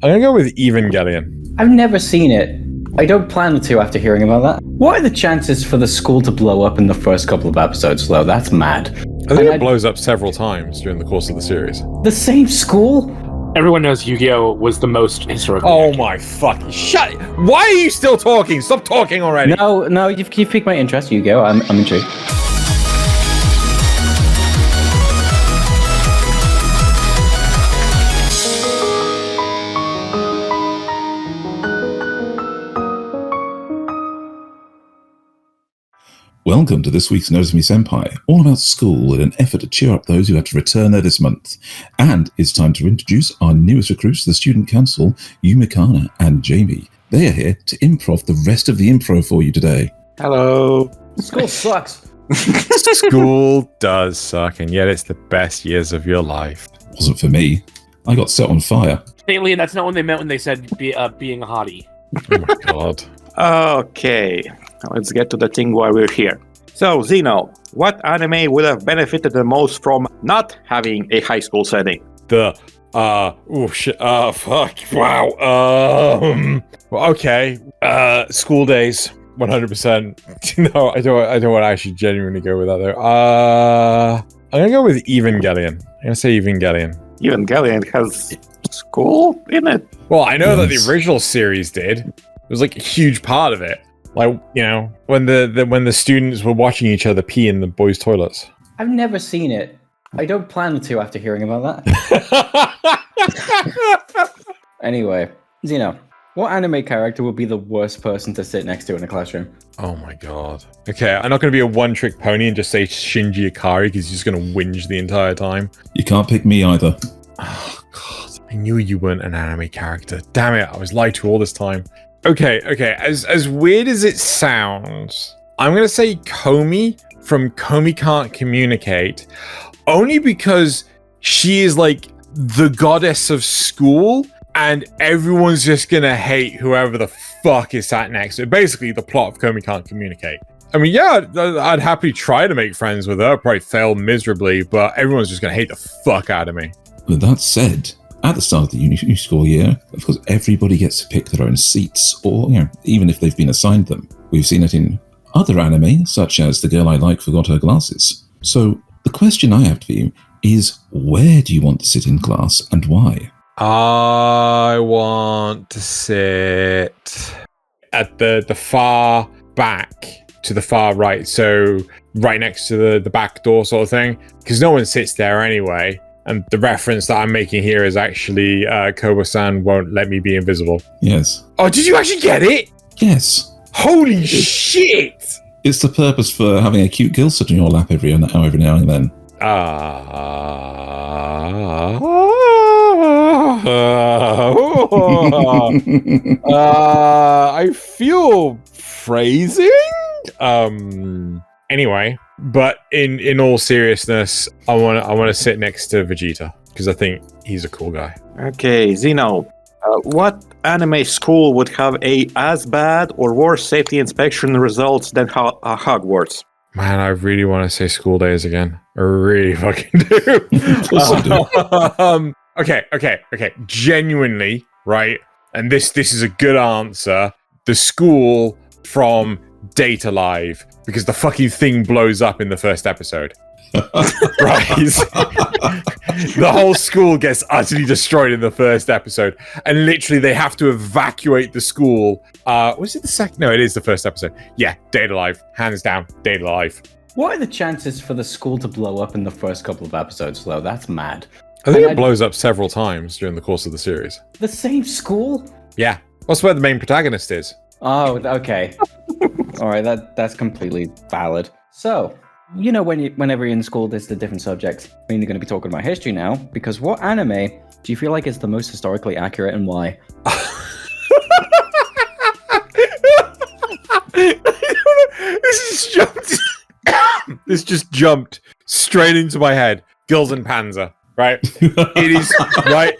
I'm gonna go with Evangelion. I've never seen it. I don't plan to after hearing about that. What are the chances for the school to blow up in the first couple of episodes, though? That's mad. I think it blows up several times during the course of the series. The same school? Everyone knows Yu-Gi-Oh! Was the most historically accurate. My fucking shut! Why are you still talking? Stop talking already! No, you've piqued my interest, Yu-Gi-Oh! I'm intrigued. Welcome to this week's Notice Me Senpai, all about school in an effort to cheer up those who have to return there this month. And it's time to introduce our newest recruits to the Student Council, Yumikana and Jamie. They are here to improv the rest of the improv for you today. Hello. School sucks. School does suck, and yet it's the best years of your life. Wasn't for me. I got set on fire. Thaylien, that's not what they meant when they said being a hottie. Oh my god. Okay, let's get to the thing why we're here. So, Xeno, what anime would have benefited the most from not having a high school setting? Fuck, wow, okay, School Days, 100%. No, I don't want to actually genuinely go with that, though. I'm gonna go with Evangelion. I'm gonna say Evangelion. Evangelion has school in it? Well, I know that the original series did. It was like a huge part of it. Like, you know, when the students were watching each other pee in the boys' toilets. I've never seen it. I don't plan to after hearing about that. Anyway, Xeno, what anime character would be the worst person to sit next to in a classroom? Oh my god. Okay, I'm not going to be a one-trick pony and just say Shinji Ikari because he's just going to whinge the entire time. You can't pick me either. Oh god, I knew you weren't an anime character. Damn it, I was lied to all this time. Okay, as weird as it sounds, I'm going to say Komi from Komi Can't Communicate, only because she is like the goddess of school, and everyone's just going to hate whoever the fuck is sat next to her. Basically, the plot of Komi Can't Communicate. I mean, yeah, I'd happily try to make friends with her, probably fail miserably, but everyone's just going to hate the fuck out of me. With that said, at the start of the new school year, of course, everybody gets to pick their own seats, or, you know, even if they've been assigned them. We've seen it in other anime, such as The Girl I Like Forgot Her Glasses. So, the question I have for you is, where do you want to sit in class, and why? I want to sit at the far back to the far right, so right next to the back door sort of thing, because no one sits there anyway. And the reference that I'm making here is actually Kobo-san won't let me be invisible. Yes. Oh, did you actually get it? Yes. Holy shit! It's the purpose for having a cute girl sit on your lap every now and then. I feel phrasing? Anyway, but in all seriousness, I want to sit next to Vegeta because I think he's a cool guy. Okay, Xeno, what anime school would have as bad or worse safety inspection results than Hogwarts? Man, I really want to say School Days again. I really fucking do. Okay. Genuinely, right? And this is a good answer. The school from Data Live, because the fucking thing blows up in the first episode. Right? The whole school gets utterly destroyed in the first episode, and literally they have to evacuate the school. Was it the second? No, it is the first episode. Yeah, Data Live, hands down, Data Live. What are the chances for the school to blow up in the first couple of episodes, though? That's mad. I think it blows up several times during the course of the series. The same school? Yeah, that's where the main protagonist is. Oh, okay. All right, that's completely valid. So, you know, whenever you're in school, there's the different subjects. I mean, you're going to be talking about history now, because what anime do you feel like is the most historically accurate, and why? This just jumped straight into my head. Girls and Panzer, right? It is, right?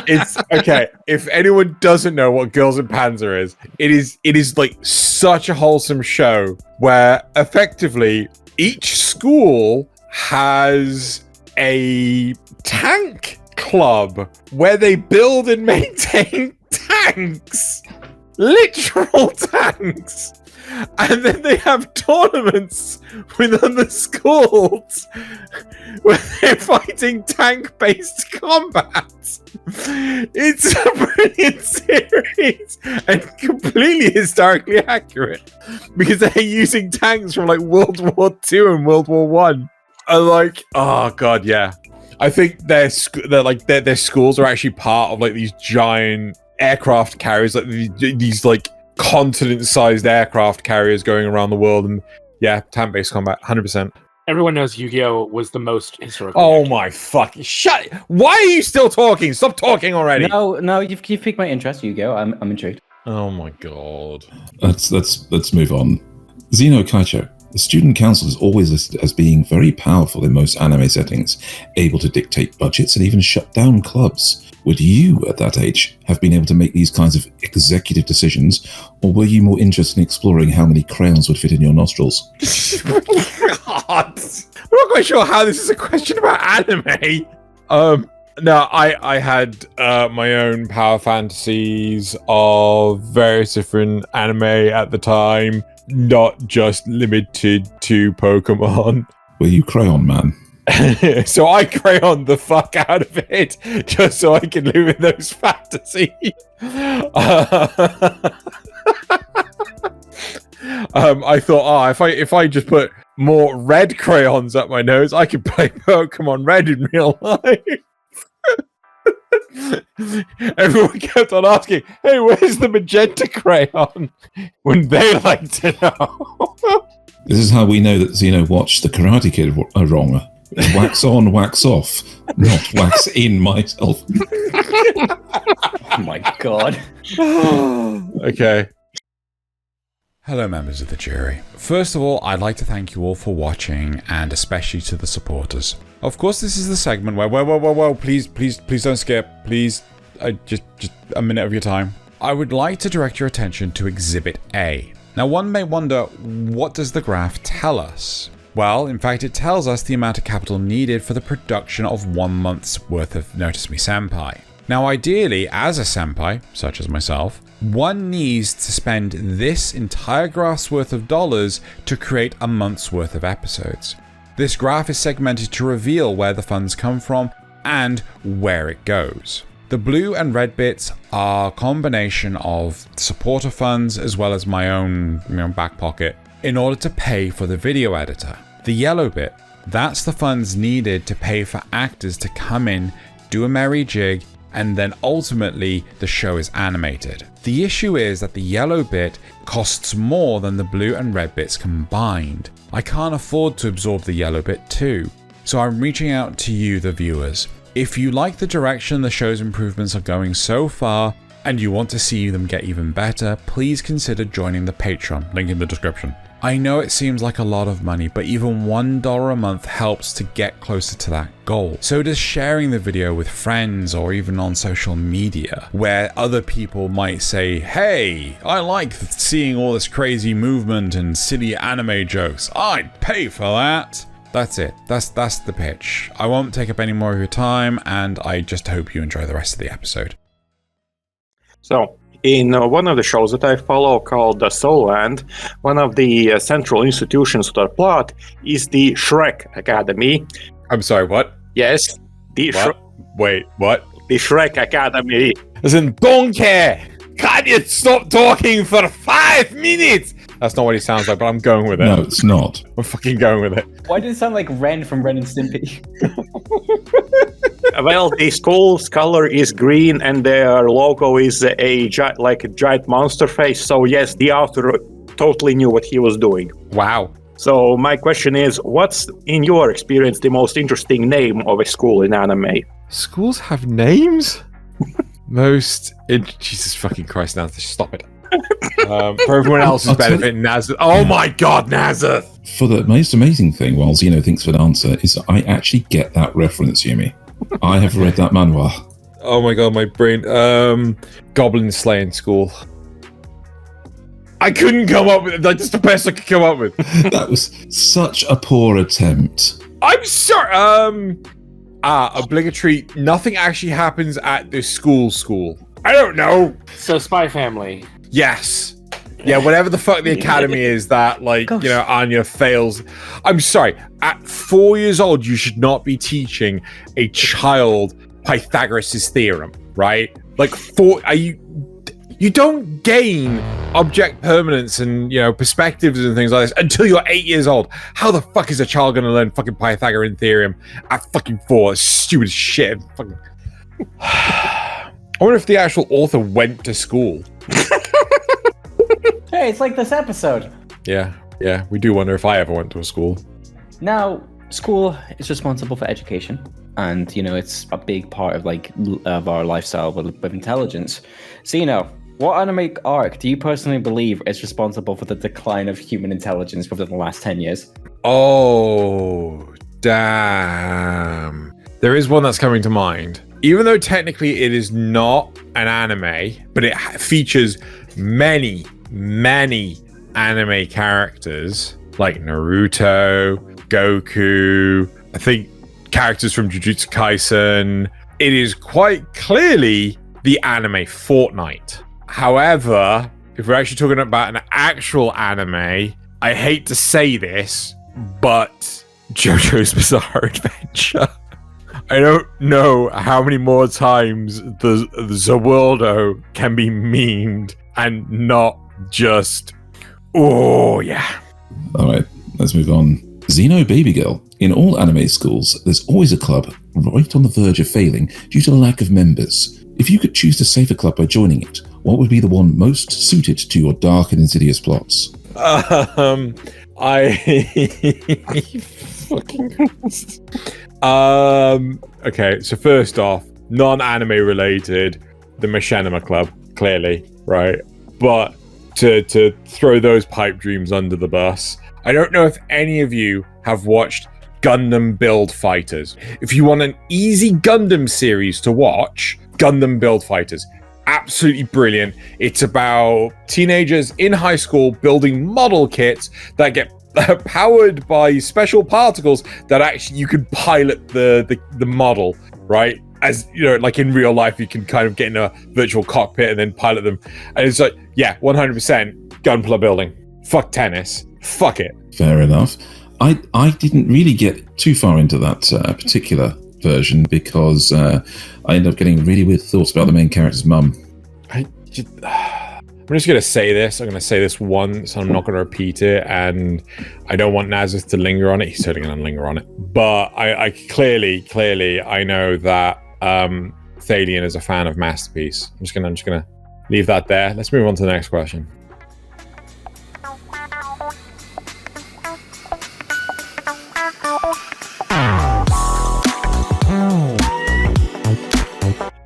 It's, okay, if anyone doesn't know what Girls and Panzer is, it is like such a wholesome show where effectively each school has a tank club where they build and maintain tanks. Literal tanks. And then they have tournaments within the schools where they're fighting tank-based combat. It's a brilliant series and completely historically accurate because they're using tanks from like World War II and World War One. Like, oh god, yeah. I think their schools are actually part of like these giant aircraft carriers, like these like continent-sized aircraft carriers going around the world, and yeah, tank-based combat, 100%. Everyone knows Yu-Gi-Oh was the most historical. Oh my fuck! Shut! Why are you still talking? Stop talking already! No, you've piqued my interest, Yu-Gi-Oh. I'm intrigued. Oh my god! Let's move on. Xeno Kaicho. The student council is always listed as being very powerful in most anime settings, able to dictate budgets and even shut down clubs. Would you, at that age, have been able to make these kinds of executive decisions, or were you more interested in exploring how many crayons would fit in your nostrils? God. I'm not quite sure how this is a question about anime. No, I had my own power fantasies of various different anime at the time, not just limited to Pokemon. Were you Crayon Man? So I crayon the fuck out of it just so I can live in those fantasies. I thought, if I just put more red crayons up my nose, I could play Pokemon Red in real life. Everyone kept on asking, "Hey, where's the magenta crayon?" When they like to know. This is how we know that Xeno watched the Karate Kid wrong. Wax on, wax off, not wax in myself. Oh my god. Okay. Hello members of the jury. First of all, I'd like to thank you all for watching, and especially to the supporters. Of course, this is the segment where, whoa, please don't skip, please, just a minute of your time. I would like to direct your attention to Exhibit A. Now one may wonder, what does the graph tell us? Well, in fact, it tells us the amount of capital needed for the production of 1 month's worth of Notice Me Senpai. Now, ideally, as a senpai, such as myself, one needs to spend this entire graph's worth of dollars to create a month's worth of episodes. This graph is segmented to reveal where the funds come from and where it goes. The blue and red bits are a combination of supporter funds as well as my own back pocket in order to pay for the video editor. The yellow bit, that's the funds needed to pay for actors to come in, do a merry jig, and then ultimately the show is animated. The issue is that the yellow bit costs more than the blue and red bits combined. I can't afford to absorb the yellow bit too, so I'm reaching out to you, the viewers. If you like the direction the show's improvements are going so far, and you want to see them get even better, please consider joining the Patreon, link in the description. I know it seems like a lot of money, but even $1 a month helps to get closer to that goal. So does sharing the video with friends or even on social media, where other people might say, "Hey, I like seeing all this crazy movement and silly anime jokes. I'd pay for that." That's it. That's the pitch. I won't take up any more of your time, and I just hope you enjoy the rest of the episode. So, in one of the shows that I follow called Soul Land, one of the central institutions of the plot is the Shrek Academy. I'm sorry, what? Yes, the Wait, what? The Shrek Academy. As in, don't care! Can you stop talking for 5 minutes? That's not what he sounds like, but I'm going with it. No, it's not. I'm fucking going with it. Why did it sound like Ren from Ren and Stimpy? Well, the school's color is green and their logo is a giant monster face. So yes, the author totally knew what he was doing. Wow. So my question is, what's, in your experience, the most interesting name of a school in anime? Schools have names? Jesus fucking Christ, Nazareth, stop it. For everyone else's benefit, Nazareth. Oh my god, Nazareth! For the most amazing thing, while Xeno thinks for an answer, is I actually get that reference, Yumi. I have read that manhwa. Oh my god, my brain. Goblin slaying school. I couldn't come up with it. That's the best I could come up with. That was such a poor attempt. I'm sorry. obligatory. Nothing actually happens at this school. I don't know. So Spy Family. Yes. Yeah, whatever the fuck the academy is that, like, Gosh. you know, Anya fails. I'm sorry. At 4 years old, you should not be teaching a child Pythagoras' theorem, right? Like, you don't gain object permanence and, you know, perspectives and things like this until you're 8 years old. How the fuck is a child going to learn fucking Pythagorean theorem at fucking 4? It's stupid as shit. Fucking... I wonder if the actual author went to school. Hey, it's like this episode. Yeah, we do wonder if I ever went to a school. Now, school is responsible for education, and you know it's a big part of of our lifestyle with intelligence. Xeno, what anime arc do you personally believe is responsible for the decline of human intelligence within the last 10 years? Oh, damn. There is one that's coming to mind. Even though technically it is not an anime, but it features many anime characters like Naruto, Goku, I think characters from Jujutsu Kaisen. It is quite clearly the anime Fortnite. However, if we're actually talking about an actual anime, I hate to say this, but JoJo's Bizarre Adventure. I don't know how many more times the Zawildo can be memed and not just, oh yeah. All right, let's move on. Xeno Baby Girl. In all anime schools, there's always a club right on the verge of failing due to lack of members. If you could choose to save a club by joining it, what would be the one most suited to your dark and insidious plots? Okay, so first off, non-anime related, the Machinima Club, clearly, right? But to throw those pipe dreams under the bus, I don't know if any of you have watched Gundam Build Fighters. If you want an easy Gundam series to watch, Gundam Build Fighters. Absolutely brilliant. It's about teenagers in high school building model kits that get powered by special particles that actually you can pilot the model, right? As you know, like in real life, you can kind of get in a virtual cockpit and then pilot them. And it's like, yeah, 100% gunpla building. Fuck tennis. Fuck it. Fair enough. I didn't really get too far into that particular version because I ended up getting really weird thoughts about the main character's mum. I'm just going to say this. I'm going to say this once. I'm not going to repeat it. And I don't want Nazith to linger on it. He's certainly going to linger on it. But I clearly, I know that Thaylien is a fan of Masterpiece. I'm just going to leave that there. Let's move on to the next question.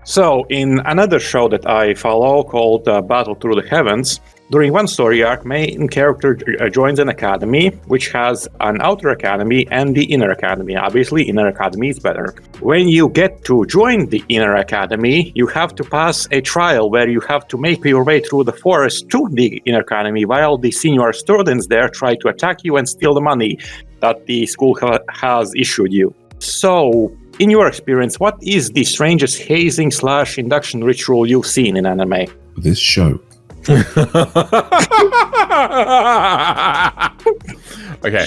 So, in another show that I follow called Battle Through the Heavens, during one story arc, main character joins an academy, which has an outer academy and the inner academy. Obviously, inner academy is better. When you get to join the inner academy, you have to pass a trial where you have to make your way through the forest to the inner academy while the senior students there try to attack you and steal the money that the school has issued you. So, in your experience, what is the strangest hazing/induction ritual you've seen in anime? This show. Okay.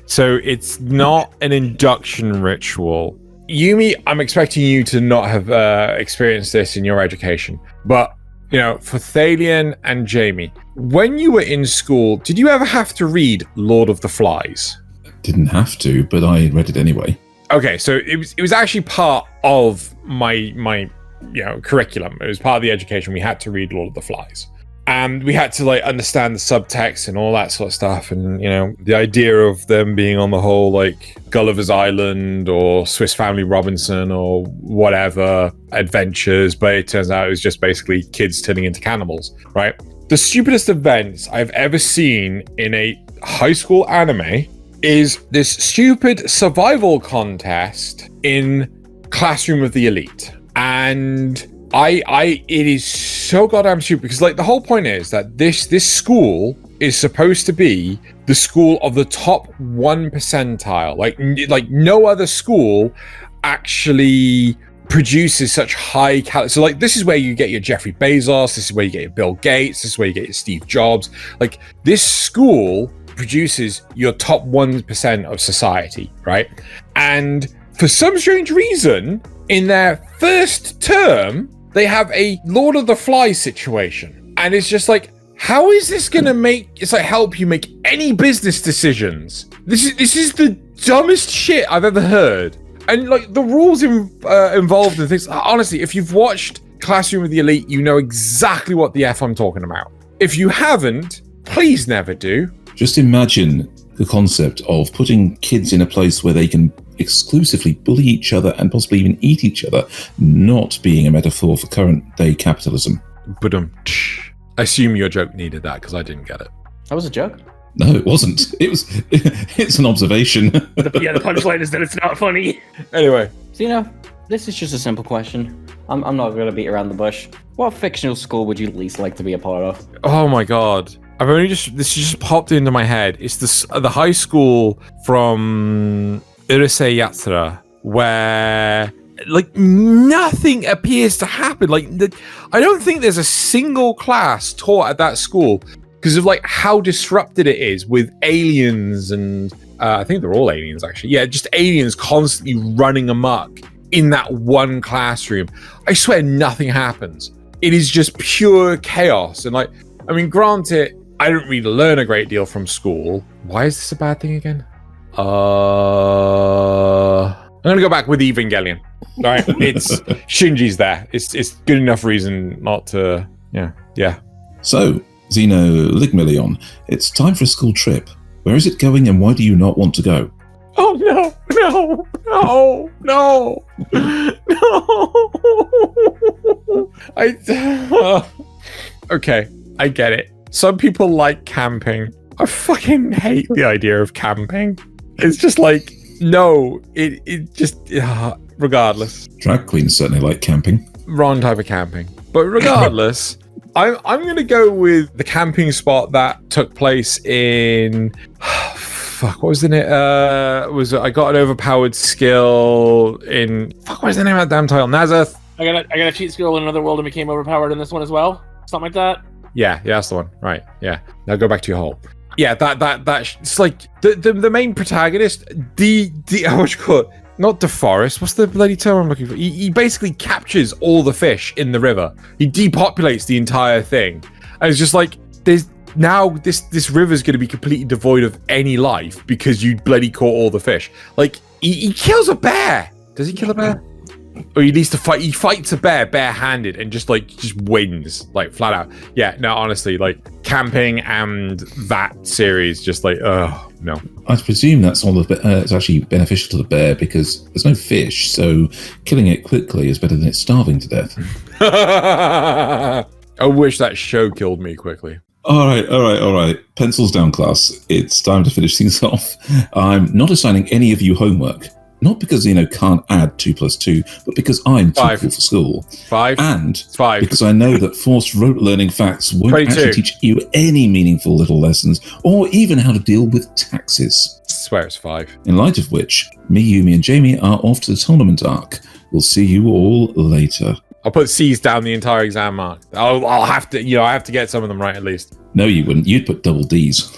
So it's not an induction ritual. Yumi, I'm expecting you to not have experienced this in your education. But, you know, for Thaylien and Jamie, when you were in school, did you ever have to read Lord of the Flies? Didn't have to, but I read it anyway. Okay, so it was actually part of my curriculum. It was part of the education. We had to read Lord of the Flies, and we had to like understand the subtext and all that sort of stuff. And you know, the idea of them being on the whole like Gulliver's Island or Swiss Family Robinson or whatever adventures, but it turns out it was just basically kids turning into cannibals, right? The stupidest events I've ever seen in a high school anime is this stupid survival contest in Classroom of the Elite. And it is so goddamn stupid because like the whole point is that this school is supposed to be the school of the top 1 percentile. Like no other school actually produces such high caliber. So like this is where you get your Jeffrey Bezos, this is where you get your Bill Gates, this is where you get your Steve Jobs. Like this school produces your top 1% of society, right? And for some strange reason, in their first term, they have a Lord of the Flies situation. And it's just like, how is this gonna help you make any business decisions? This is the dumbest shit I've ever heard. And like the rules involved in things, honestly, if you've watched Classroom with the Elite, you know exactly what the F I'm talking about. If you haven't, please never do. Just imagine the concept of putting kids in a place where they can exclusively bully each other and possibly even eat each other, not being a metaphor for current day capitalism. But I assume your joke needed that because I didn't get it. That was a joke? No, it wasn't. It's an observation. Yeah, the punchline is that it's not funny. Anyway. So, this is just a simple question. I'm not going to beat around the bush. What fictional school would you least like to be a part of? Oh my god. This just popped into my head. It's the high school from Urusei Yatsura where like nothing appears to happen. Like I don't think there's a single class taught at that school because of like how disrupted it is with aliens and I think they're all aliens actually. Yeah, just aliens constantly running amok in that one classroom. I swear nothing happens. It is just pure chaos. And like, I mean, granted, I didn't really learn a great deal from school. Why is this a bad thing again? I'm gonna go back with Evangelion. All right, it's Shinji's there. It's good enough reason not to. Yeah. So, Xenogelion, it's time for a school trip. Where is it going, and why do you not want to go? Oh no! Okay, I get it. Some people like camping. I fucking hate the idea of camping. It's just like, no, it just, regardless. Drag queens certainly like camping. Wrong type of camping. But regardless, I'm going to go with the camping spot that took place in, what was the name? I got an overpowered skill in, what was the name of that damn title? Nazareth. I got a cheat skill in another world and became overpowered in this one as well. Something like that. Yeah, that's the one. Right. Yeah. Now go back to your hole. Yeah, that it's like the main protagonist, what you call it? Not DeForest. What's the bloody term I'm looking for? He basically captures all the fish in the river. He depopulates the entire thing. And it's just like this river's going to be completely devoid of any life because you bloody caught all the fish. Like he kills a bear. Does he kill a bear? Or he needs to fight. He fights a bear barehanded and just wins like flat out. Yeah, no, honestly, like camping and that series, just like, oh no. I presume that's all it's actually beneficial to the bear because there's no fish, so killing it quickly is better than it starving to death. I wish that show killed me quickly. All right. Pencils down, class. It's time to finish things off. I'm not assigning any of you homework. Not because can't add 2 + 2, but because I'm too cool for school. 5. And 5. Because I know that forced rote learning facts won't 22. actually teach you any meaningful little lessons, or even how to deal with taxes. I swear it's 5. In light of which, me, Yumi, and Jamie are off to the tournament arc. We'll see you all later. I'll put C's down the entire exam mark. I'll have to, I have to get some of them right at least. No, you wouldn't. You'd put double D's.